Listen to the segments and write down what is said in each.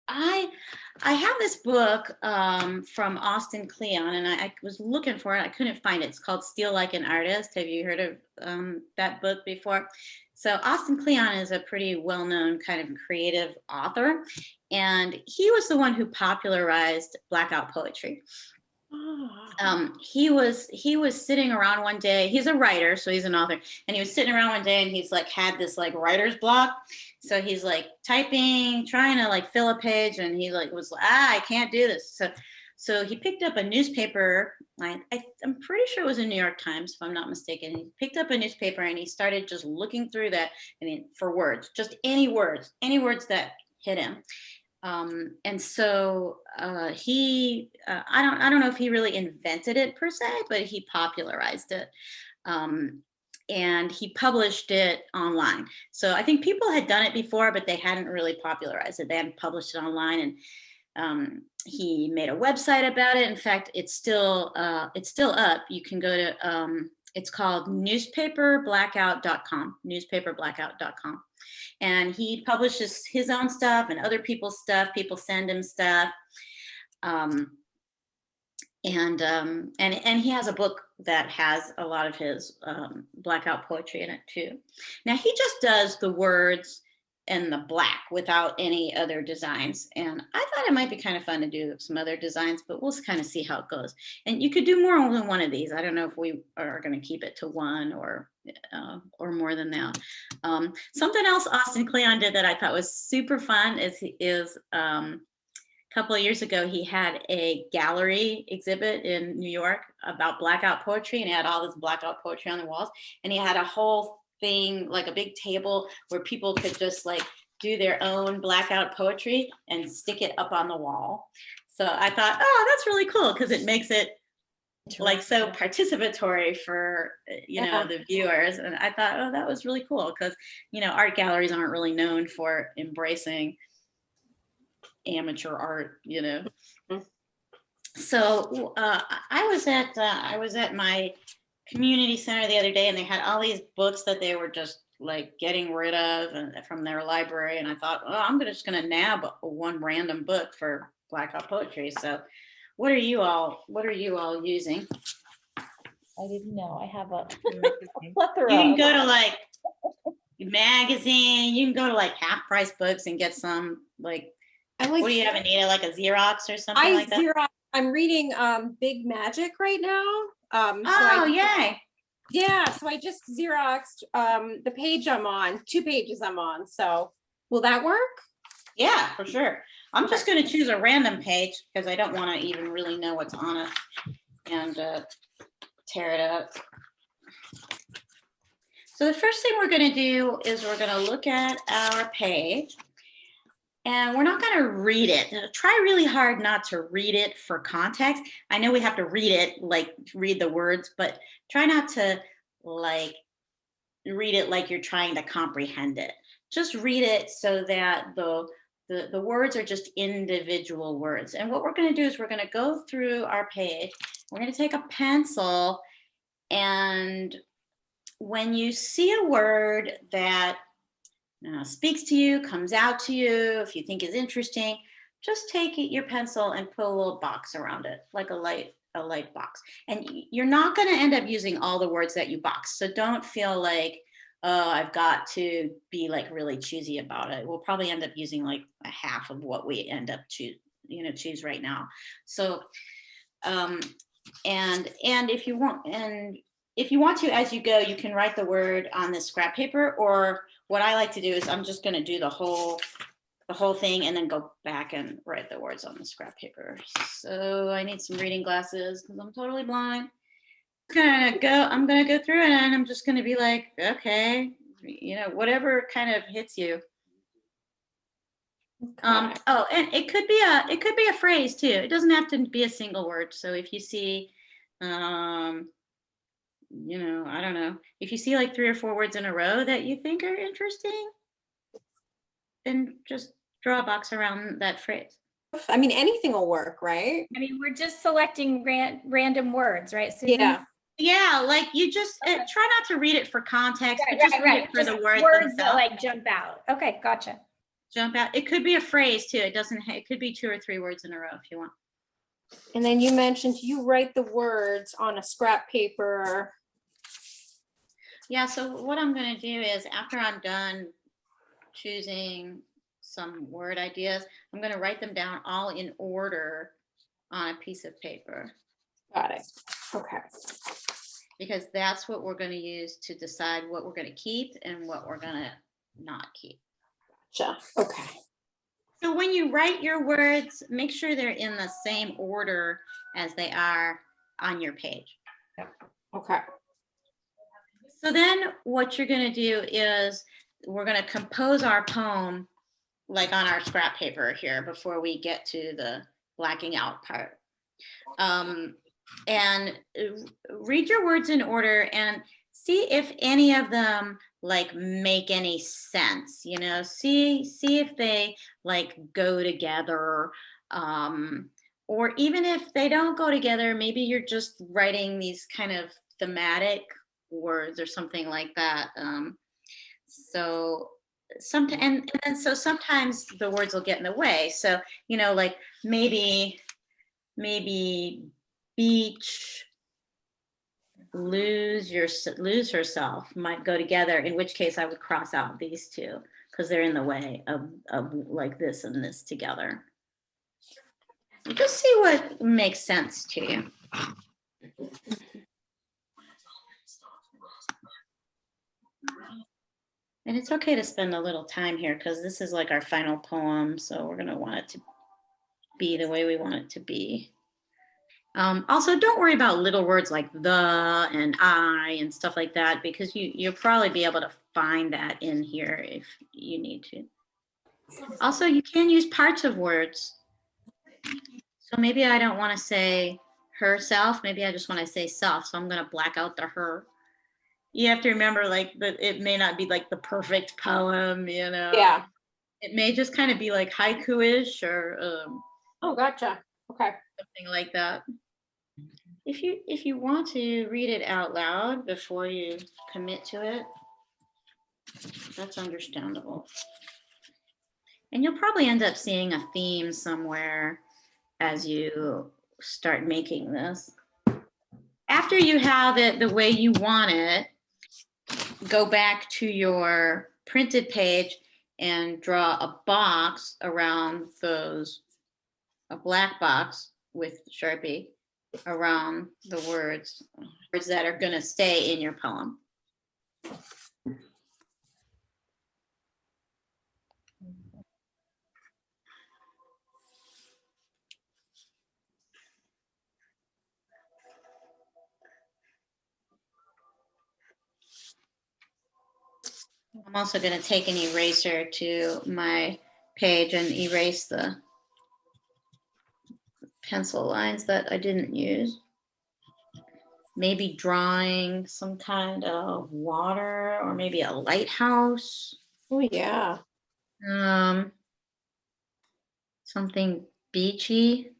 I have this book from Austin Kleon, and I was looking for it. I couldn't find it. It's called Steal Like an Artist. Have you heard of that book before? So Austin Kleon is a pretty well-known kind of creative author, and he was the one who popularized Blackout Poetry. He was sitting around one day. He's a writer, so he's an author, and he was sitting around one day, and he's like had this like writer's block. So he's like typing, trying to like fill a page, and he like was like, I can't do this. So he picked up a newspaper. I'm pretty sure it was a New York Times, if I'm not mistaken. He picked up a newspaper and he started just looking through that. I mean, for words, just any words that hit him. And so he, I don't know if he really invented it per se, but he popularized it. And he published it online. So I think people had done it before, but they hadn't really popularized it. They hadn't published it online, and he made a website about it. In fact, it's still up. You can go to, it's called newspaperblackout.com, newspaperblackout.com. And he publishes his own stuff and other people's stuff. People send him stuff. And he has a book that has a lot of his Blackout poetry in it too. Now he just does the words and the black without any other designs. And I thought it might be kind of fun to do some other designs, but we'll kind of see how it goes. And you could do more than one of these. I don't know if we are going to keep it to one or more than that. Something else Austin Kleon did that I thought was super fun is a couple of years ago, he had a gallery exhibit in New York about Blackout poetry, and he had all this Blackout poetry on the walls. And he had a whole thing, like a big table where people could just like do their own Blackout poetry and stick it up on the wall. So I thought, oh, that's really cool because it makes it like so participatory for the viewers. And I thought, oh, that was really cool because art galleries aren't really known for embracing amateur art, So I was at my community center the other day, and they had all these books that they were just like getting rid of from their library, and I thought, oh, I'm just gonna nab one random book for Blackout poetry. So what are you all using? I didn't know. I have a plethora. You can go to like magazine, you can go to like half price books and get some like, what do you have, Anita, like a Xerox or something like that? Xerox. I'm reading Big Magic right now. Yay. Yeah, so I just Xeroxed the page I'm on, 2 pages I'm on. So will that work? Yeah, for sure. I'm just going to choose a random page because I don't want to even really know what's on it and tear it up. So the first thing we're going to do is we're going to look at our page. And we're not going to read it. Try really hard not to read it for context. I know we have to read it, like read the words, but try not to like read it like you're trying to comprehend it. Just read it so that the words are just individual words. And what we're going to do is we're going to go through our page. We're going to take a pencil, and when you see a word that speaks to you, comes out to you, if you think is interesting, just take your pencil and put a little box around it, like a light box. And you're not going to end up using all the words that you box. So don't feel like, oh, I've got to be like really choosy about it. We'll probably end up using like a half of what we end up choose right now. So, and if you want to, as you go, you can write the word on this scrap paper, or what I like to do is I'm just going to do the whole thing and then go back and write the words on the scrap paper. So I need some reading glasses because I'm totally blind. I'm going to go through it, and I'm just going to be like, okay, whatever kind of hits you. Okay. And it could be a phrase too. It doesn't have to be a single word. So if you see, I don't know, if you see like 3 or 4 words in a row that you think are interesting, then just draw a box around that phrase. I mean, anything will work, right? I mean, we're just selecting random words, right, Susan? Yeah, like you just try not to read it for context, but just read it for the words that like jump out. Okay, gotcha. jump out. It could be a phrase too. It doesn't, it could be 2 or 3 words in a row if you want. And then you mentioned you write the words on a scrap paper. Yeah, so what I'm going to do is after I'm done choosing some word ideas, I'm going to write them down all in order on a piece of paper. Got it. Okay. Because that's what we're going to use to decide what we're going to keep and what we're going to not keep. Gotcha. Okay. So when you write your words, make sure they're in the same order as they are on your page. Okay. So then what you're going to do is we're going to compose our poem like on our scrap paper here before we get to the blacking out part. And read your words in order and see if any of them like make any sense, you know, see if they like go together, or even if they don't go together, maybe you're just writing these kind of thematic words or something like that. So sometimes, and then so sometimes the words will get in the way. So, you know, like maybe beach, lose herself might go together, in which case I would cross out these two because they're in the way of like this and this together. Just see what makes sense to you. And it's okay to spend a little time here because this is like our final poem, so we're going to want it to be the way we want it to be. Also, don't worry about little words like the and I and stuff like that, because you'll probably be able to find that in here if you need to. Also, you can use parts of words. So maybe I don't want to say herself. Maybe I just want to say self. So I'm going to black out the her. You have to remember, like, that it may not be like the perfect poem, you know. Yeah. It may just kind of be like haiku-ish or Oh, gotcha. Okay. something like that. If you want to read it out loud before you commit to it, that's understandable. And you'll probably end up seeing a theme somewhere as you start making this. After you have it the way you want it, go back to your printed page and draw a box around those, a black box with Sharpie around the words that are going to stay in your poem. I'm also going to take an eraser to my page and erase the pencil lines that I didn't use. Maybe drawing some kind of water or maybe a lighthouse. Oh, yeah. Something beachy.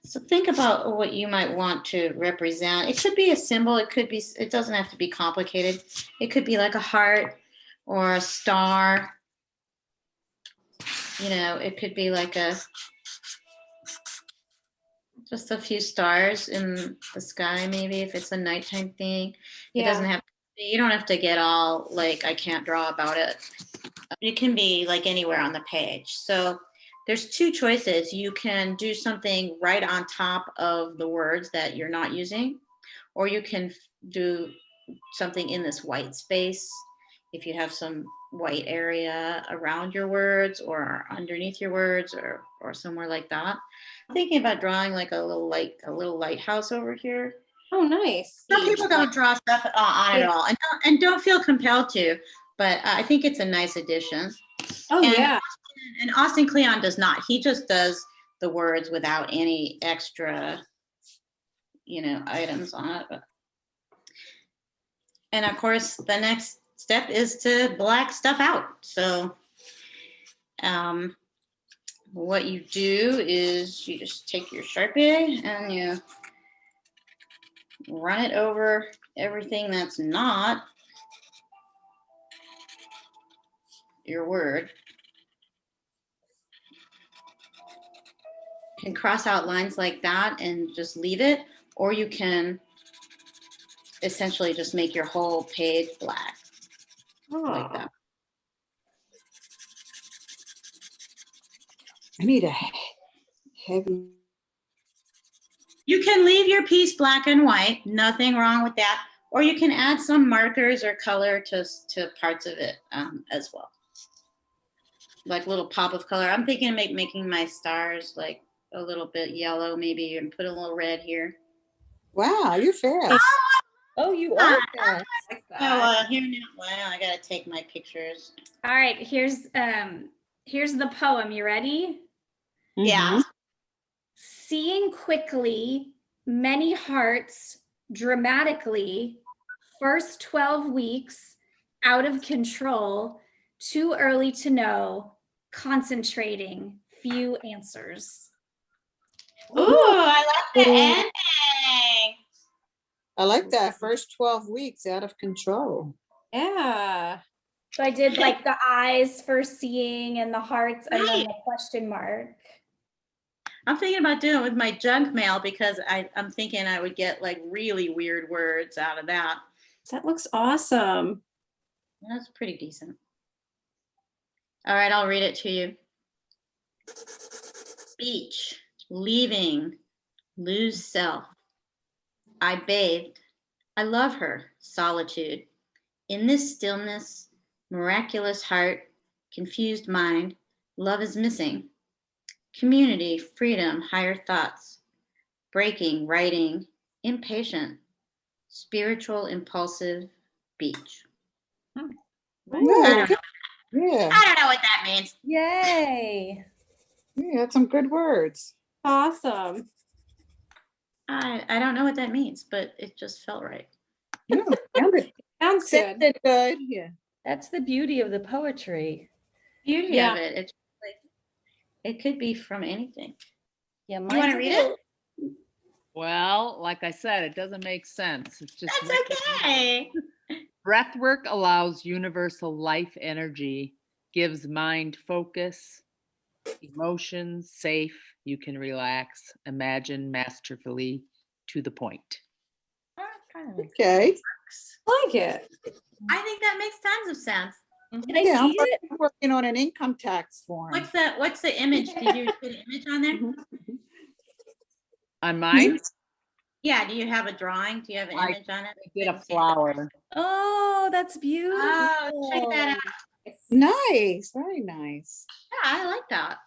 So think about what you might want to represent. It could be a symbol. It could be, it doesn't have to be complicated. It could be like a heart or a star. You know, it could be like just a few stars in the sky, maybe if it's a nighttime thing. It doesn't have, you don't have to get all like, I can't draw about it. It can be like anywhere on the page. So there's two choices. You can do something right on top of the words that you're not using, or you can do something in this white space. If you have some white area around your words or underneath your words or somewhere like that. I'm thinking about drawing like a little lighthouse over here. Oh, nice. Some people don't draw stuff on it all, and don't feel compelled to, but I think it's a nice addition. Oh, and, yeah. And Austin Kleon does not. He just does the words without any extra, you know, items on it. But. And of course, the next step is to black stuff out. So what you do is you just take your Sharpie and you run it over everything that's not your word. You can cross out lines like that and just leave it, or you can essentially just make your whole page black like that. I need a heavy. You can leave your piece black and white, nothing wrong with that. Or you can add some markers or color to parts of it as well. Like a little pop of color. I'm thinking of making my stars like a little bit yellow maybe, and put a little red here. Wow, you're fast. Oh, you are fast. Oh, here now. Wow, I gotta take my pictures. All right, here's the poem. You ready? Yeah. Seeing quickly, many hearts dramatically, first 12 weeks, out of control, too early to know, concentrating, few answers. Ooh, I like the ending. I like that. First 12 weeks out of control. Yeah. So I did like the eyes for seeing and the hearts and then the question mark. I'm thinking about doing it with my junk mail because I'm thinking I would get like really weird words out of that. That looks awesome. That's pretty decent. All right, I'll read it to you. Beach, leaving, lose self. I bathed. I love her, solitude. In this stillness, miraculous heart, confused mind, love is missing. Community, freedom, higher thoughts. Breaking, writing, impatient, spiritual, impulsive, beach. Yeah, I yeah, don't know what that means. Yay. yeah, that's some good words. Awesome. I don't know what that means, but it just felt right. Yeah, sounded Sounds good. good. Yeah. That's the beauty of the poetry. Beauty Yeah. of it. It's like, it could be from anything. Yeah, You want to read it? Well, like I said, it doesn't make sense. It's just That's okay. breath work allows universal life energy, gives mind focus, emotions safe. You can relax, imagine masterfully, to the point. Okay. I like it. I think that makes tons of sense. Can I Yeah, see it? I'm working on an income tax form. What's the image? Did you put an image on there? On mine, Yeah, do you have a drawing? Do you have an I image on it? I did a flower. Oh, that's beautiful. Oh, check that out. Nice, very nice. Yeah, I like that.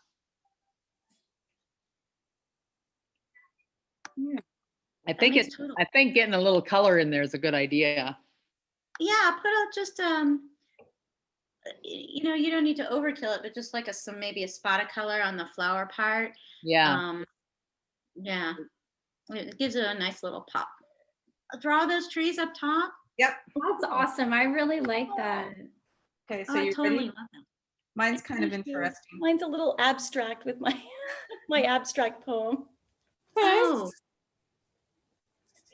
I think makes it's. total- I think getting a little color in there is a good idea. Yeah, put out just you don't need to overkill it, but just like maybe a spot of color on the flower part. Yeah. Yeah, it gives it a nice little pop. Draw those trees up top. Yep. That's awesome. I really like that. Okay, so Oh, I you're totally ready? love them. Mine's kind of Thank you. interesting. Mine's a little abstract with my my abstract poem. Oh,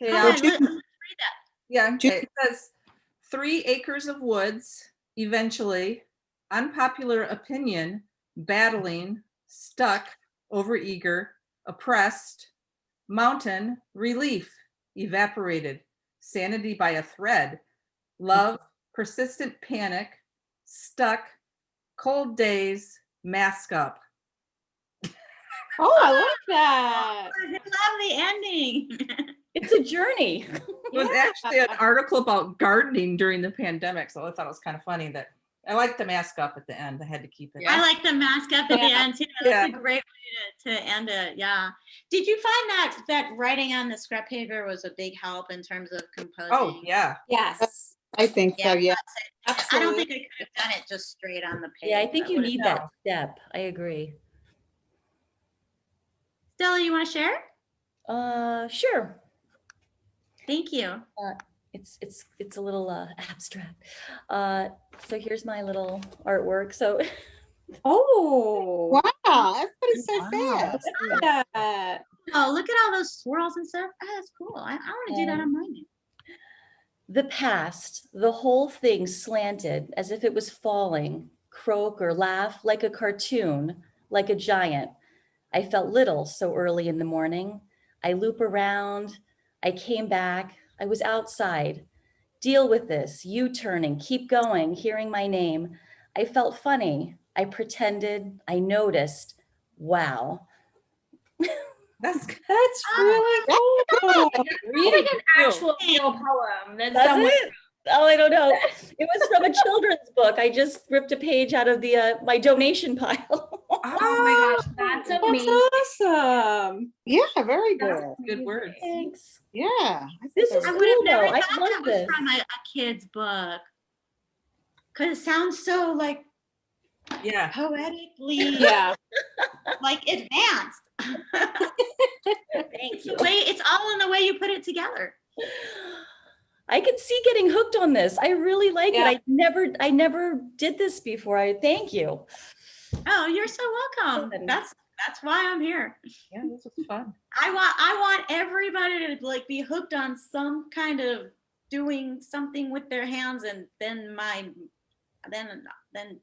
Okay, go I'll- ahead, let's read that. yeah, okay. It says 3 acres of woods, eventually, unpopular opinion, battling, stuck, overeager, oppressed, mountain, relief, evaporated, sanity by a thread, love, persistent panic, stuck, cold days, mask up. Oh, I like that. I love the ending. It's a journey. It was actually an article about gardening during the pandemic, so I thought it was kind of funny that I like the mask up at the end. I had to keep it. I like the mask up at the Yeah. end too. That's Yeah. a great way to end it. Yeah. Did you find that writing on the scrap paper was a big help in terms of composing? Oh, yeah. Yes. I think so, yeah. I don't think I could have done it just straight on the page. Yeah, I think you would've- need that step. I agree. Stella, you want to share? Sure. Thank you. It's a little abstract. So here's my little artwork. So Oh. Wow, everybody's so Wow. fast. Yeah. Oh, look at all those swirls and stuff. Oh, that's cool. I want to do that on mine. the past, the whole thing slanted as if it was falling, croak, or laugh like a cartoon, like a giant. I felt little so early in the morning. I loop around. I came back. I was outside. Deal with this, U-turning, keep going, hearing my name. I felt funny. I pretended. I noticed. Wow. That's That's really cool. really Like an actual real poem. That's Does someone. it? Oh, I don't know. It was from a children's book. I just ripped a page out of the my donation pile. Oh my gosh, that's amazing. awesome. Yeah, very That's good. good words. Thanks. Yeah. I This think is I that would have cool, never though. I thought love that was this. from a kid's book. Because it sounds so like Yeah. poetically Yeah. like advanced. Thank you. The way it's all in the way you put it together. I can see getting hooked on this. I really like Yeah. it. I never did this before. I thank you. Oh, you're so welcome. Good. That's why I'm here. Yeah, this was fun. I want everybody to like be hooked on some kind of doing something with their hands, and then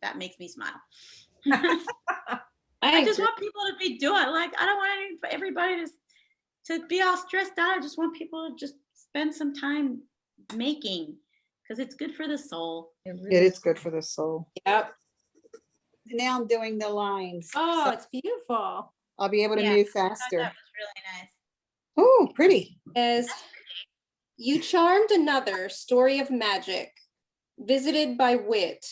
that makes me smile. I just agree. want people to be doing like I don't want everybody to be all stressed out. I just want people to just spend some time making because it's good for the soul. It It really is good for the soul. Yep. Now I'm doing the lines. Oh, so it's beautiful. I'll be able to Yeah, move I thought faster. that was really nice. Oh, pretty. Is you charmed another story of magic, visited by wit.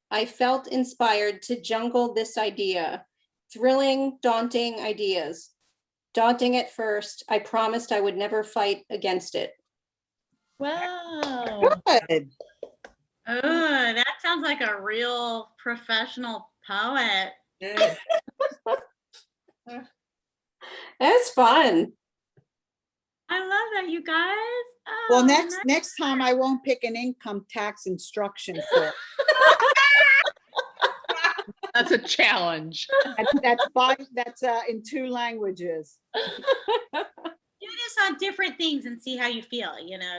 I felt inspired to jungle this idea. Thrilling, daunting ideas. Daunting at first, I promised I would never fight against it. Wow. Good. Oh, that sounds like a real professional poet. Yeah. That's fun. I love that, you guys. Well, Oh, next time I won't pick an income tax instruction for That's a challenge. that's in 2 languages. do this on different things and see how you feel.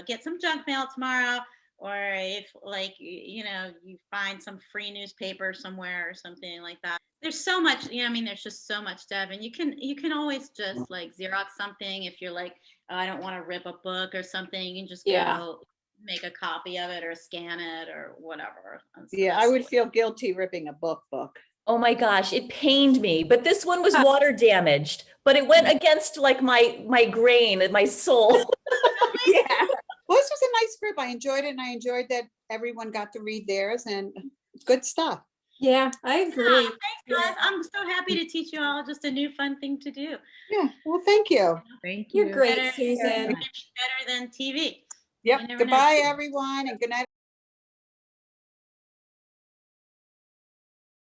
Get some junk mail tomorrow, or if like you find some free newspaper somewhere or something like that. There's so much, there's just so much stuff, and you can always just like Xerox something if you're like, oh, I don't want to rip a book or something. You can just Yeah. go make a copy of it or scan it or whatever. And so Yeah, I that's would the way- feel guilty ripping a book. Oh my gosh, it pained me. But this one was water damaged, but it went against like my grain and my soul. Yeah. Well, this was a nice group. I enjoyed it, and I enjoyed that everyone got to read theirs, and good stuff. Yeah, I agree. Thanks, guys. I'm so happy to teach you all just a new fun thing to do. Yeah. Well, thank you. Thank you. You're great, Better Susan. than TV. Yep. You never know. Goodbye, everyone, and good night.